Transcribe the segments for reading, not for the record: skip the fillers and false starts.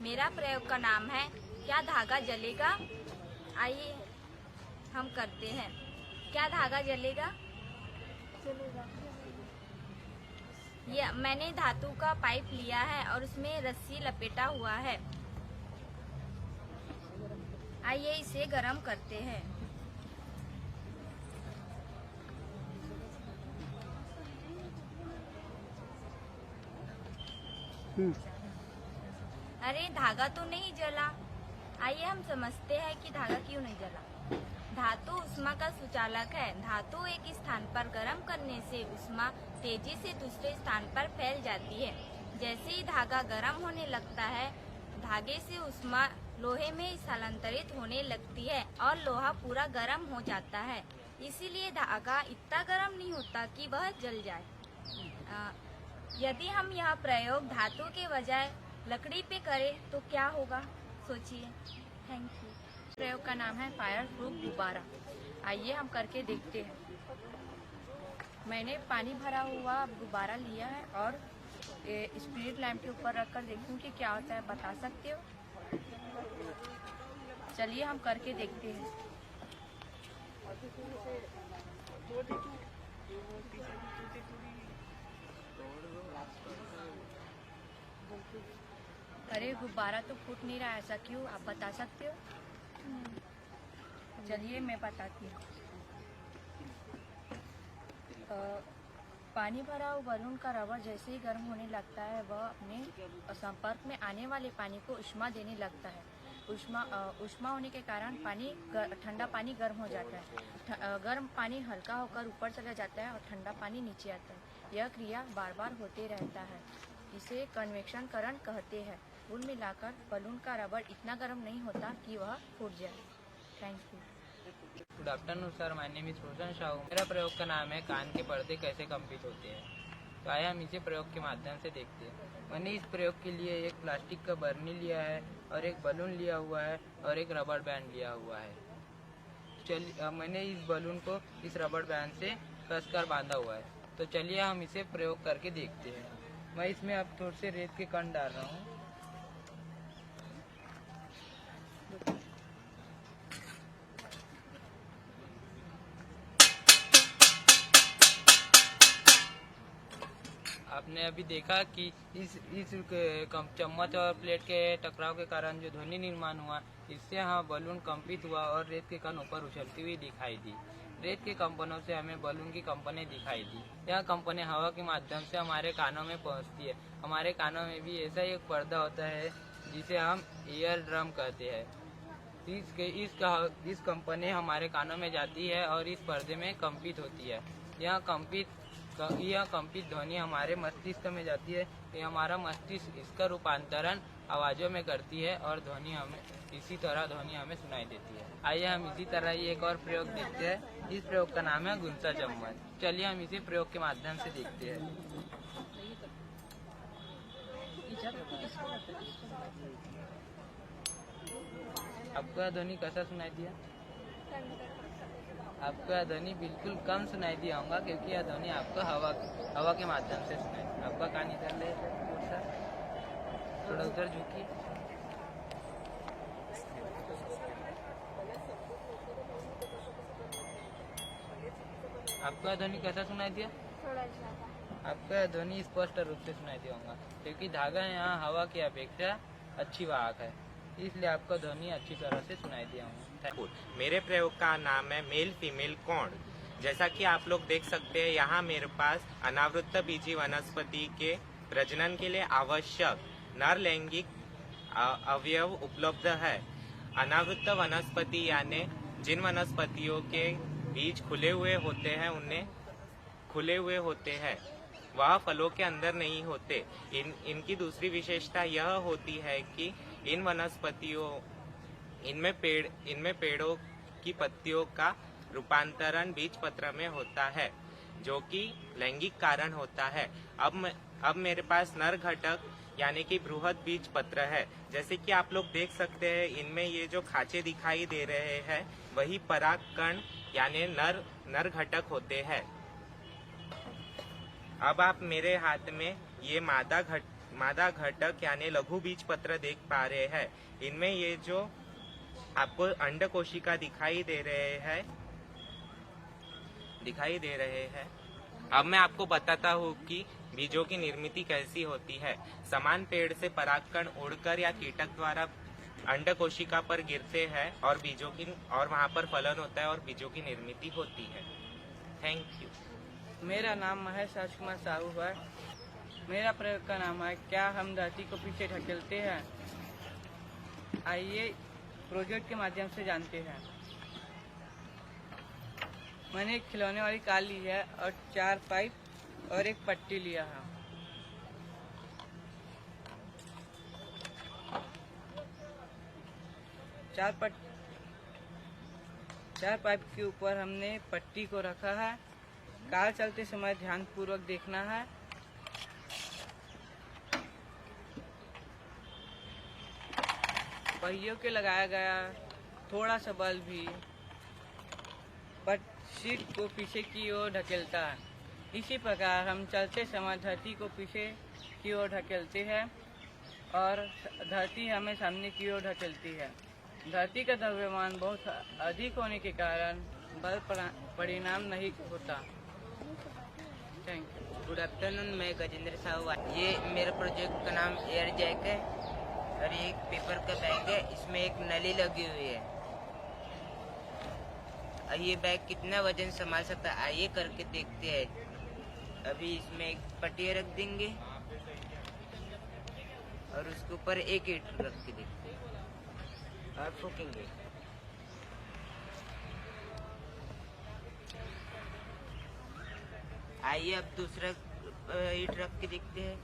मेरा प्रयोग का नाम है क्या धागा जलेगा। आइए हम करते हैं। क्या धागा जलेगा? ये मैंने धातु का पाइप लिया है और उसमें रस्सी लपेटा हुआ है। आइए इसे गरम करते हैं। अरे धागा तो नहीं जला। आइए हम समझते हैं कि धागा क्यों नहीं जला। धातु ऊष्मा का सुचालक है। धातु एक स्थान पर गर्म करने से ऊष्मा तेजी से दूसरे स्थान पर फैल जाती है। जैसे ही धागा गर्म होने लगता है, धागे से ऊष्मा लोहे में स्थानांतरित होने लगती है और लोहा पूरा गर्म हो जाता है। इसीलिए धागा इतना गर्म नहीं होता कि वह जल जाए। यदि हम यह प्रयोग धातु के बजाय लकड़ी पे करें तो क्या होगा, सोचिए। Thank you. प्रयोग का नाम है फायर प्रूफ गुब्बारा। आइए हम करके देखते हैं। मैंने पानी भरा हुआ गुब्बारा लिया है और स्पिरिट लैंप के ऊपर रखकर देखूं कि क्या होता है। बता सकते हो? चलिए हम करके देखते हैं। अरे गुब्बारा तो फूट नहीं रहा, ऐसा क्यों? आप बता सकते हो? चलिए मैं बताती हूँ। पानी भरा हुआ बलून का रबर जैसे ही गर्म होने लगता है, वह अपने संपर्क में आने वाले पानी को ऊष्मा देने लगता है। ऊष्मा होने के कारण ठंडा पानी गर्म हो जाता है। गर्म पानी हल्का होकर ऊपर चला जाता है और ठंडा पानी नीचे आता है। यह क्रिया बार बार होते रहता है। इसे कन्वेक्शन करंट कहते हैं। कुल मिलाकर बलून का रबर इतना गर्म नहीं होता कि वह फूट जाए। Thank you. Good afternoon sir, my name is Roshan Sahu. मेरा प्रयोग का नाम है कान के पर्दे कैसे कंपित होते हैं। तो आइए हम इसे प्रयोग के माध्यम से देखते हैं। मैंने इस प्रयोग के लिए एक प्लास्टिक का बर्नी लिया है और एक बलून लिया हुआ है और एक रबर बैंड लिया हुआ है। चलिए मैंने इस बलून को इस रबर बैंड से कसकर बांधा हुआ है। तो चलिए हम इसे प्रयोग करके देखते हैं। मैं इसमें अब थोड़े से रेत के कण डाल रहा हूँ। आपने अभी देखा कि इस चम्मच और प्लेट के टकराव के कारण जो ध्वनि निर्माण हुआ, इससे बलून कंपित हुआ और रेत के कण ऊपर उछलती हुई दिखाई दी। रेत के कंपनों से हमें बलून की कंपनें दिखाई दी। यह कंपनें हवा के माध्यम से हमारे कानों में पहुंचती है। हमारे कानों में भी ऐसा ही एक पर्दा होता है जिसे हम ईयर ड्रम कहते हैं। इस कंपनी हमारे कानों में जाती है और इस पर्दे में कंपित होती है। यह कंपित ध्वनि हमारे मस्तिष्क में जाती है। ये हमारा मस्तिष्क इसका रूपांतरण आवाजों में करती है और इसी तरह ध्वनि हमें सुनाई देती है। आइए हम इसी तरह ही एक और प्रयोग देखते हैं। इस प्रयोग का नाम है गुंसा चम्मच। चलिए हम इसे प्रयोग के माध्यम से देखते हैं। आपको यह ध्वनि कैसा सुनाई दिया? आपको यह ध्वनि बिल्कुल कम सुनाई दिया होगा, क्योंकि यह ध्वनि आपको हवा के माध्यम से सुनाई। आपका कान इधर ले, थोड़ा उधर झुकिए। आपको यह ध्वनि कैसा सुनाई दिया? आपको यह ध्वनि स्पष्ट रूप से सुनाई दिया होगा, क्योंकि धागा यहाँ हवा की अपेक्षा अच्छी वाहक है, इसलिए आपको ध्वनि अच्छी तरह से सुनाई दिया होगा। मेरे प्रयोग का नाम है मेल फीमेल कोण। जैसा कि आप लोग देख सकते हैं, यहाँ मेरे पास अनावृत बीजी वनस्पति के प्रजनन के लिए आवश्यक नर लैंगिक अवयव उपलब्ध है। अनावृत वनस्पति यानी जिन वनस्पतियों के बीज खुले हुए होते हैं वह फलों के अंदर नहीं होते। इनकी दूसरी विशेषता यह होती है कि इन वनस्पतियों इनमें पेड़ों की पत्तियों का रूपांतरण बीज पत्र में होता है, जो कि लैंगिक कारण होता है। अब मेरे पास नर घटक यानी कि बृहद बीज पत्र है। जैसे कि आप लोग देख सकते हैं, इनमें ये जो खांचे दिखाई दे रहे हैं वही पराग कण यानी नर घटक होते हैं। अब आप मेरे हाथ में ये मादा घटक यानी लघु बीज पत्र देख पा रहे हैं। इनमें ये जो आपको अंड कोशिका दिखाई दे रहे हैं। अब मैं आपको बताता हूँ कि बीजों की निर्मित कैसी होती है। समान पेड़ से परागकण उड़कर या कीटक द्वारा अंड कोशिका पर गिरते हैं और वहाँ पर फलन होता है और बीजों की निर्मित होती है। Thank you. मेरा नाम महेश राजकुमार साहू है। मेरा प्रयोग का नाम है क्या हम धरती को पीछे ढकेलते हैं। आइए प्रोजेक्ट के माध्यम से जानते हैं। मैंने एक खिलौने वाली कार ली है और 4 पाइप और एक पट्टी लिया है। चार पाइप के ऊपर हमने पट्टी को रखा है। कार चलते समय ध्यान पूर्वक देखना है। पहियों के लगाया गया थोड़ा सा बल भी सीट को पीछे की ओर ढकेलता है। इसी प्रकार हम चलते समय धरती को पीछे की ओर ढकेलते हैं और धरती हमें सामने की ओर ढकेलती है। धरती का द्रव्यमान बहुत अधिक होने के कारण बल परिणाम नहीं होता। Thank you. गुड आफ्टरनून, मैं गजेंद्र साहू। ये मेरे प्रोजेक्ट का नाम एयर जैक है और ये एक पेपर का बैग है। इसमें एक नली लगी हुई है और ये बैग कितना वजन संभाल सकता है आइए करके देखते हैं। अभी इसमें एक पटिया रख देंगे और उसके ऊपर एक ईंट रख के देखते हैं और फूकेंगे। आइए अब दूसरा ईंट रख के देखते हैं।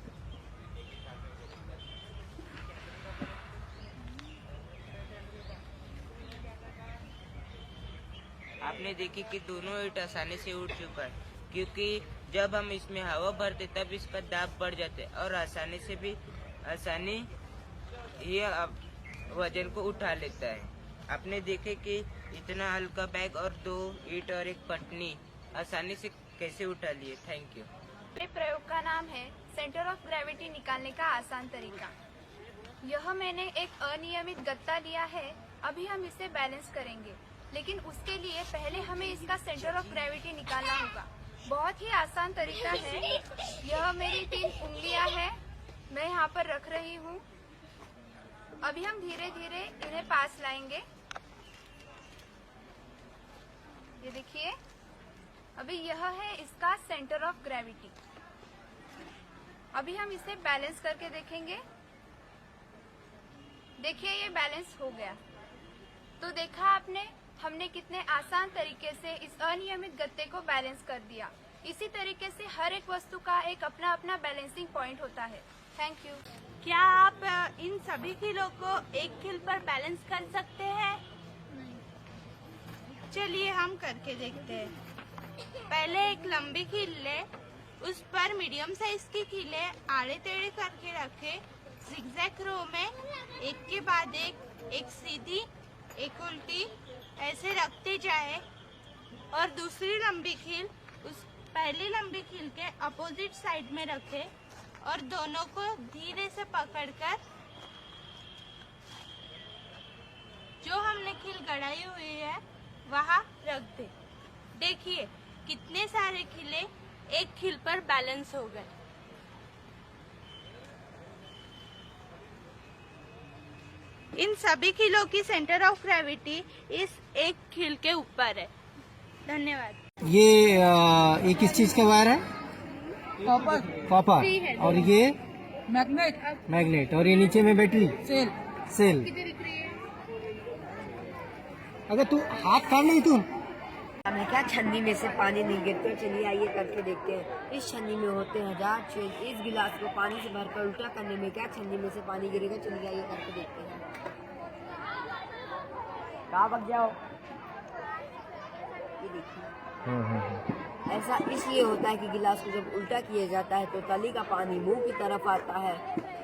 आपने देखी कि दोनों ईंट आसानी से उठ चुका है, क्योंकि जब हम इसमें हवा भरते तब इसका दाब बढ़ जाता है और आसानी ये वजन को उठा लेता है। आपने देखे कि इतना हल्का बैग और 2 ईंट और एक पटनी आसानी से कैसे उठा लिए। Thank you. मेरे प्रयोग का नाम है सेंटर ऑफ ग्रेविटी निकालने का आसान तरीका। यह मैंने एक अनियमित गत्ता लिया है। अभी हम इसे बैलेंस करेंगे, लेकिन उसके लिए पहले हमें इसका सेंटर ऑफ ग्रेविटी निकालना होगा। बहुत ही आसान तरीका है। यह मेरी 3 उंगलियां हैं, मैं यहाँ पर रख रही हूँ। अभी हम धीरे धीरे इन्हें पास लाएंगे। ये देखिए, अभी यह है इसका सेंटर ऑफ ग्रेविटी। अभी हम इसे बैलेंस करके देखेंगे। देखिए, ये बैलेंस हो गया। तो देखा आपने, हमने कितने आसान तरीके से इस अनियमित गत्ते को बैलेंस कर दिया। इसी तरीके से हर एक वस्तु का एक अपना अपना बैलेंसिंग पॉइंट होता है। Thank you. क्या आप इन सभी खिलों को एक खिल पर बैलेंस कर सकते हैं? चलिए हम करके देखते हैं। पहले एक लंबी खील ले, उस पर मीडियम साइज की खीलें आड़े टेढ़े करके रखे। जिगजैग रो में एक के बाद एक सीधी, एक उल्टी ऐसे रखते जाए और दूसरी लंबी खील उस पहली लंबी खील के अपोजिट साइड में रखे और दोनों को धीरे से पकड़कर जो हमने खील गड़ाई हुई है वहाँ रख दे। देखिए कितने सारे खीले एक खील पर बैलेंस हो गए। इन सभी खीलों की सेंटर ऑफ ग्रेविटी इस एक खील के ऊपर है। धन्यवाद। ये किस चीज का वायर है? कॉपर। और ये मैग्नेट। और ये नीचे में बैटरी सेल। अगर तू हाथ काट नहीं तू हमने क्या छन्नी में से पानी नहीं गिरते। चलिए आइए करके देखते हैं। इस छन्नी में होते हैं 1000 छेद। इस गिलास को पानी से भरकर उल्टा करने में क्या छन्नी में से पानी गिरेगा। चलिए आइए करके देखते हैं। कहाँ भाग जाओ। ये देखिए, ऐसा इसलिए होता है कि गिलास को जब उल्टा किया जाता है तो तली का पानी मुंह की तरफ आता है,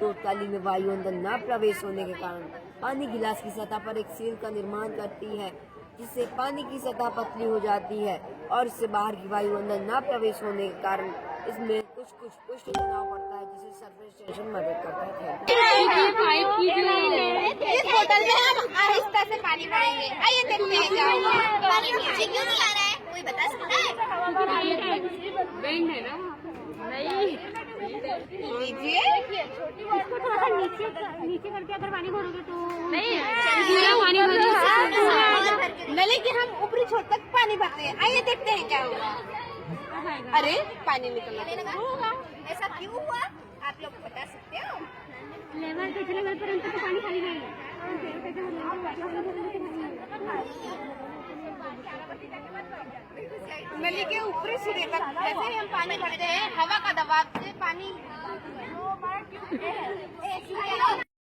तो तली में वायु अंदर न प्रवेश होने के कारण पानी गिलास की सतह पर एक सील का निर्माण करती है, जिससे पानी की सतह पतली हो जाती है और इससे बाहर की वायु अंदर न प्रवेश होने के कारण इसमें कुछ पृष्ठ तनाव पड़ता है, जिसे सरफेस टेंशन मदद करता है। इस बोतल में हम आहिस्ता से पानी भरेंगे। आइए देखते हैं क्या होगा। पानी नीचे क्यों नहीं आ रहा है, कोई बता सकता है? लीजिए, इसको थोड़ा सा नीचे करके अगर पानी भरोगे तो नहीं नली के हम ऊपरी छोर तक पानी भरते हैं। आइए देखते हैं क्या होगा। अरे पानी निकलना होगा, ऐसा क्यों हुआ आप लोग बता सकते हो? लेवल पिछले लेवल पर्यंत तो पाणी खाली नाही नली के ऊपरी सिरे तक जैसे ही हम पानी भरते हैं, हवा का दबाव से पानी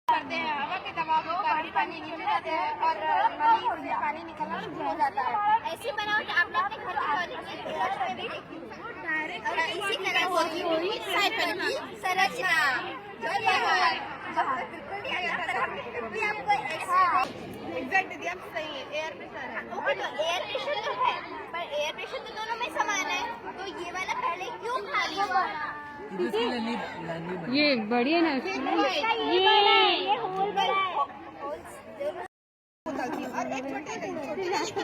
करते हैं। हवा के दबाव के कारण पानी नीचे जाता है और नली से पानी निकलना शुरू हो जाता है। ऐसी बनावट आप लोग के घर में भी इसी तरह होती हुई साइकिल की संरचना। एग्जैक्ट दिया सही है, एयर प्रेशर है। ओके, तो एयर प्रेशर तो है, पर एयर प्रेशर तो दोनों में समान है, तो ये वाला पहले क्यों खाली हुआ? ये बढ़िया ना ये होल बड़ा है।